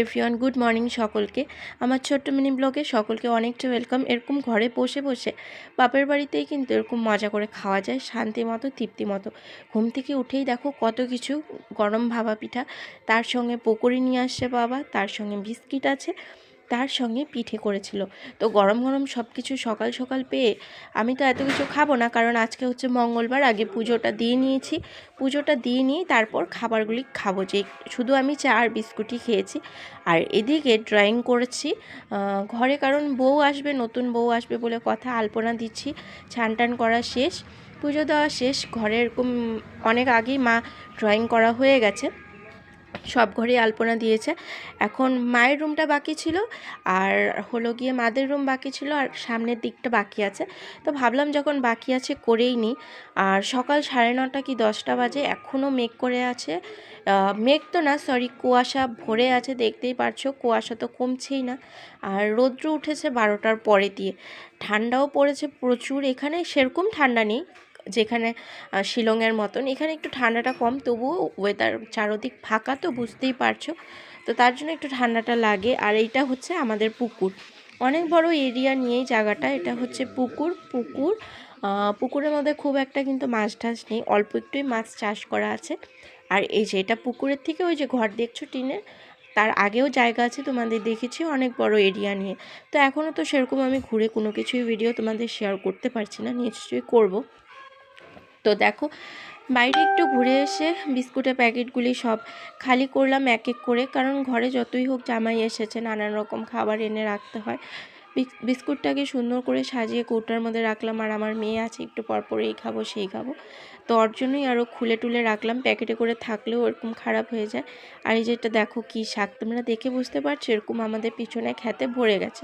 Everyone, good morning সকলকে। আমার ছোট্ট মিনি ব্লগে সকলকে অনেকটা ওয়েলকাম। এরকম ঘরে বসে বসে বাপের বাড়িতেই কিন্তু এরকম মজা করে খাওয়া যায়, শান্তি মতো তৃপ্তি মতো। ঘুম থেকে উঠেই দেখো কত কিছু, গরম ভাপা পিঠা, তার সঙ্গে পকোড়ি নিয়ে আসছে বাবা, তার সঙ্গে বিস্কিট আছে, তার সঙ্গে পিঠে করেছিল। তো গরম গরম সব কিছু সকাল সকাল পেয়ে আমি তো এত কিছু খাবো না, কারণ আজকে হচ্ছে মঙ্গলবার। আগে পুজোটা দিয়ে নিয়েছি, পুজোটা দিয়ে নিয়ে তারপর খাবারগুলি খাবো। যে শুধু আমি চা আর বিস্কুটই খেয়েছি। আর এদিকে ড্রয়িং করেছি ঘরে, কারণ বউ আসবে, নতুন বউ আসবে বলে কথা। আলপনা দিচ্ছি, ছান টান করা শেষ, পুজো দেওয়া শেষ। ঘরে এরকম অনেক আগেই মা ড্রয়িং করা হয়ে গেছে, সব ঘরেই আলপনা দিয়েছে। এখন মায়ের রুমটা বাকি ছিল, আর হলো গিয়ে মাদের রুম বাকি ছিল, আর সামনের দিকটা বাকি আছে। তো ভাবলাম যখন বাকি আছে করেই নিই। আর সকাল 9:30 কি 10টা বাজে, এখনও মেঘ করে আছে। মেঘ তো না, সরি, কুয়াশা ভরে আছে, দেখতেই পারছো। কুয়াশা তো কমছেই না, আর রৌদ্র উঠেছে 12টার পরে দিয়ে। ঠান্ডাও পড়েছে প্রচুর। এখানে সেরকম ঠান্ডা নেই যেখানে শিলংয়ের মতন, এখানে একটু ঠান্ডাটা কম, তবুও ওয়েদার চারদিক ফাঁকা, তো বুঝতেই পারছো। তো তার জন্য একটু ঠান্ডাটা লাগে। আর এইটা হচ্ছে আমাদের পুকুর, অনেক বড় এরিয়া নিয়েই জায়গাটা। এটা হচ্ছে পুকুর। পুকুরের মধ্যে খুব একটা কিন্তু মাছ টাছ নেই, অল্প একটুই মাছ চাষ করা আছে। আর এই যে এটা পুকুরের থেকে ওই যে ঘর দেখছো টিনের, তার আগেও জায়গা আছে, তোমাদের দেখেছি, অনেক বড় এরিয়া নিয়ে। তো এখনও তো সেরকম আমি ঘুরে কোনো কিছুই ভিডিও তোমাদের শেয়ার করতে পারছি না, নিশ্চয়ই করব। তো দেখো, বাইরে একটু ঘুরে এসে বিস্কুটের প্যাকেটগুলি সব খালি করলাম এক এক করে, কারণ ঘরে যতই হোক জামাই এসেছে, নানান রকম খাবার এনে রাখতে হয়। বিস্কুটটাকে সুন্দর করে সাজিয়ে কৌটার মধ্যে রাখলাম। আর আমার মেয়ে আছে, একটু পরপর এই খাবো সেই খাবো, তো ওর জন্যই আরও খুলে টুলে রাখলাম। প্যাকেটে করে থাকলেও এরকম খারাপ হয়ে যায়। আর এই যেটা দেখো কী শাক, তোমরা দেখে বুঝতে পারছো, এরকম আমাদের পিছনে খেতে ভরে গেছে।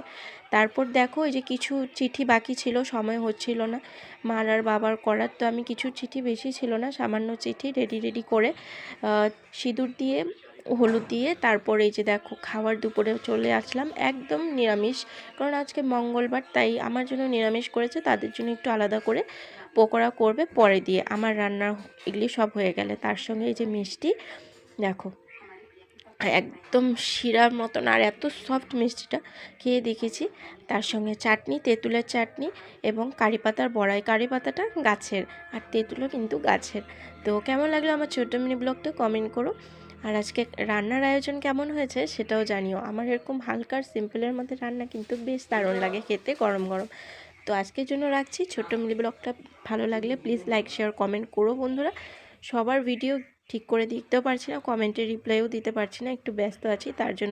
তারপর দেখো এই যে কিছু চিঠি বাকি ছিল, সময় হচ্ছিল না মার আর বাবার করার, তো আমি কিছু চিঠি, বেশি ছিল না, সামান্য চিঠি রেডি করে সিঁদুর দিয়ে, হলুদ দিয়ে, তারপর এই যে দেখো খাবার দুপুরে চলে আসলাম। একদম নিরামিষ, কারণ আজকে মঙ্গলবার, তাই আমার জন্য নিরামিষ করেছে, তাদের জন্য একটু আলাদা করে পকোড়া করবে পরে দিয়ে। আমার রান্না এগুলি সব হয়ে গেলে তার সঙ্গে এই যে মিষ্টি দেখো, একদম শিরার মতন, আর এত সফট মিষ্টিটা, খেয়ে দেখেছি। তার সঙ্গে চাটনি, তেঁতুলের চাটনি, এবং কারি পাতার বড়াই। কারি পাতাটা গাছের, আর তেঁতুলও কিন্তু গাছের। তো কেমন লাগলো আমার ছোট্ট মিনি ব্লগটা, কমেন্ট করো। আর আজকে রান্নার আয়োজন কেমন হয়েছে সেটাও জানিও। আমার এরকম হালকা সিম্পলের মধ্যে রান্না কিন্তু বেশ দারুণ লাগে খেতে, গরম গরম। তো আজকের জন্য রাখছি। ছোট্ট মিনি ব্লগটা ভালো লাগলে প্লিজ লাইক, শেয়ার, কমেন্ট করো বন্ধুরা। সবার ভিডিও ঠিক করে দিতেও পারছি না, কমেন্টে রিপ্লাইও দিতে পারছি না, একটু ব্যস্ত আছি, তার জন্য